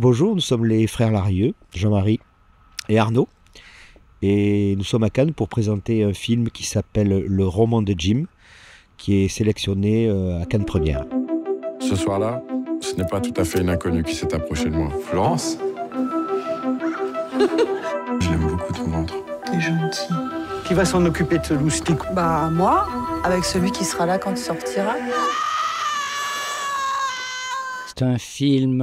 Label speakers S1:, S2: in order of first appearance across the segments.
S1: Bonjour, nous sommes les frères Larieux, Jean-Marie et Arnaud, et nous sommes à Cannes pour présenter un film qui s'appelle Le roman de Jim, qui est sélectionné à Cannes Première.
S2: Ce soir-là, ce n'est pas tout à fait une inconnue qui s'est approchée de moi. Florence. Je l'aime beaucoup ton ventre.
S3: T'es gentil.
S4: Qui va s'en occuper de ce loustic?
S3: Bah moi, avec celui qui sera là quand tu sortiras.
S5: C'est un film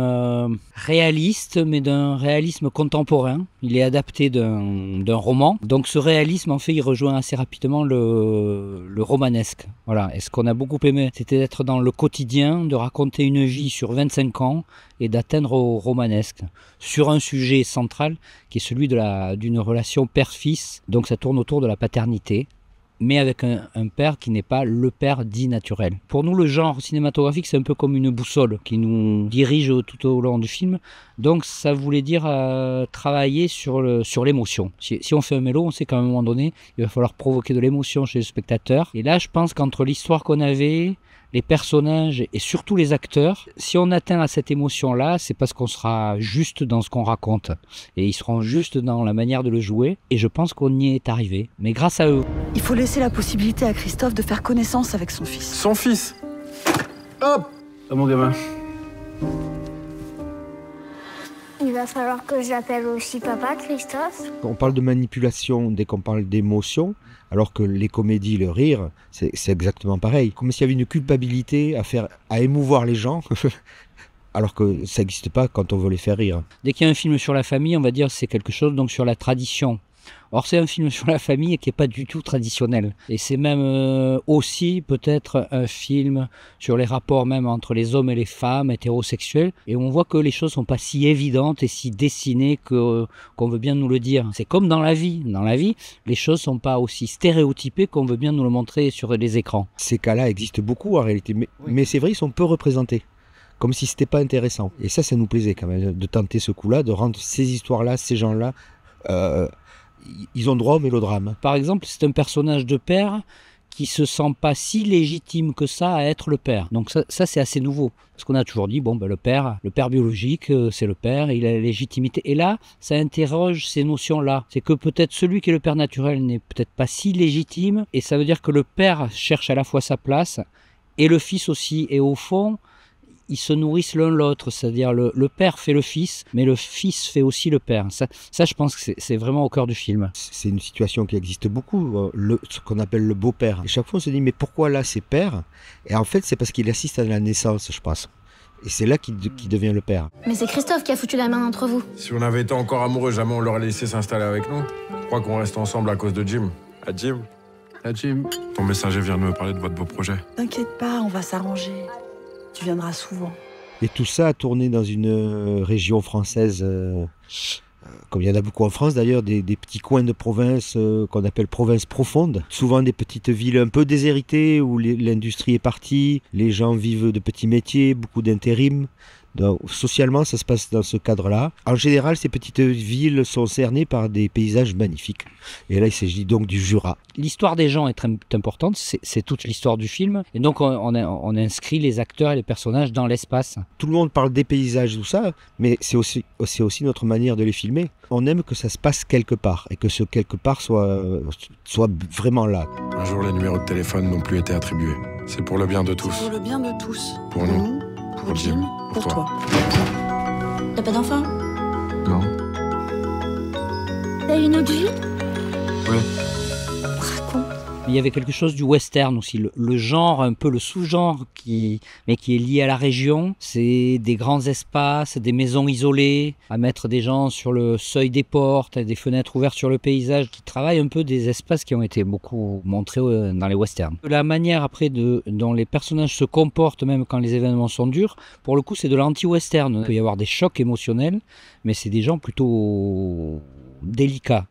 S5: réaliste, mais d'un réalisme contemporain. Il est adapté d'un roman. Donc ce réalisme, en fait, il rejoint assez rapidement le romanesque. Voilà. Et ce qu'on a beaucoup aimé, c'était d'être dans le quotidien, de raconter une vie sur 25 ans et d'atteindre au romanesque sur un sujet central qui est celui d'une relation père-fils. Donc ça tourne autour de la paternité, mais avec un père qui n'est pas le père dit naturel. Pour nous, le genre cinématographique, c'est un peu comme une boussole qui nous dirige tout au long du film. Donc ça voulait dire travailler sur l'émotion. Si on fait un mélo, on sait qu'à un moment donné, il va falloir provoquer de l'émotion chez le spectateur. Et là, je pense qu'entre l'histoire qu'on avait, les personnages et surtout les acteurs, si on atteint à cette émotion-là, c'est parce qu'on sera juste dans ce qu'on raconte. Et ils seront juste dans la manière de le jouer. Et je pense qu'on y est arrivé. Mais grâce à eux.
S3: Il faut laisser la possibilité à Christophe de faire connaissance avec son fils.
S2: Son fils. Hop.
S4: Ah, mon gamin.
S6: Il va falloir que j'appelle aussi papa, Christophe.
S1: On parle de manipulation dès qu'on parle d'émotion, alors que les comédies, le rire, c'est exactement pareil. Comme s'il y avait une culpabilité à émouvoir les gens, alors que ça n'existe pas quand on veut les faire rire.
S5: Dès qu'il y a un film sur la famille, on va dire que c'est quelque chose donc sur la tradition. Or c'est un film sur la famille qui n'est pas du tout traditionnel. Et c'est même aussi peut-être un film sur les rapports même entre les hommes et les femmes hétérosexuels. Et on voit que les choses ne sont pas si évidentes et si dessinées qu'on veut bien nous le dire. C'est comme dans la vie. Dans la vie, les choses ne sont pas aussi stéréotypées qu'on veut bien nous le montrer sur les écrans.
S1: Ces cas-là existent beaucoup en réalité, mais c'est vrai, ils sont peu représentés. Comme si c'était pas intéressant. Et ça nous plaisait quand même, de tenter ce coup-là, de rendre ces histoires-là, ces gens-là... ils ont droit au mélodrame.
S5: Par exemple, c'est un personnage de père qui se sent pas si légitime que ça à être le père. Donc ça c'est assez nouveau. Parce qu'on a toujours dit, le père biologique, c'est le père, il a la légitimité. Et là, ça interroge ces notions-là. C'est que peut-être celui qui est le père naturel n'est peut-être pas si légitime. Et ça veut dire que le père cherche à la fois sa place et le fils aussi. Et au fond, ils se nourrissent l'un l'autre, c'est-à-dire le père fait le fils, mais le fils fait aussi le père. Ça je pense que c'est vraiment au cœur du film.
S1: C'est une situation qui existe beaucoup, ce qu'on appelle le beau-père. Et chaque fois on se dit, mais pourquoi là c'est père? Et en fait c'est parce qu'il assiste à la naissance, je pense. Et c'est là qu'il devient le père.
S6: Mais c'est Christophe qui a foutu la main entre vous.
S2: Si on avait été encore amoureux, jamais on l'aurait laissé s'installer avec nous. Je crois qu'on reste ensemble à cause de Jim. À Jim.
S4: Ah, Jim.
S2: Ton messager vient de me parler de votre beau projet.
S3: T'inquiète pas, on va s'arranger. Tu viendras souvent.
S1: Et tout ça a tourné dans une région française, comme il y en a beaucoup en France d'ailleurs, des petits coins de province qu'on appelle province profonde. Souvent des petites villes un peu déshéritées où l'industrie est partie, les gens vivent de petits métiers, beaucoup d'intérim. Donc, socialement, ça se passe dans ce cadre-là. En général, ces petites villes sont cernées par des paysages magnifiques. Et là, il s'agit donc du Jura.
S5: L'histoire des gens est très importante, c'est toute l'histoire du film. Et donc, on inscrit les acteurs et les personnages dans l'espace.
S1: Tout le monde parle des paysages, tout ça, mais c'est aussi notre manière de les filmer. On aime que ça se passe quelque part, et que ce quelque part soit vraiment là.
S2: Un jour, les numéros de téléphone n'ont plus été attribués. C'est pour le bien de tous.
S3: Pour le bien de tous.
S2: Pour nous.
S3: Pour Jim, pour toi.
S6: T'as pas d'enfant?
S2: Non.
S6: T'as une autre vie?
S2: Oui.
S6: Raconte.
S5: Il y avait quelque chose du western aussi, le genre, un peu le sous-genre mais qui est lié à la région. C'est des grands espaces, des maisons isolées, à mettre des gens sur le seuil des portes, des fenêtres ouvertes sur le paysage, qui travaillent un peu des espaces qui ont été beaucoup montrés dans les westerns. La manière après dont les personnages se comportent, même quand les événements sont durs, pour le coup c'est de l'anti-western. Il peut y avoir des chocs émotionnels, mais c'est des gens plutôt délicats.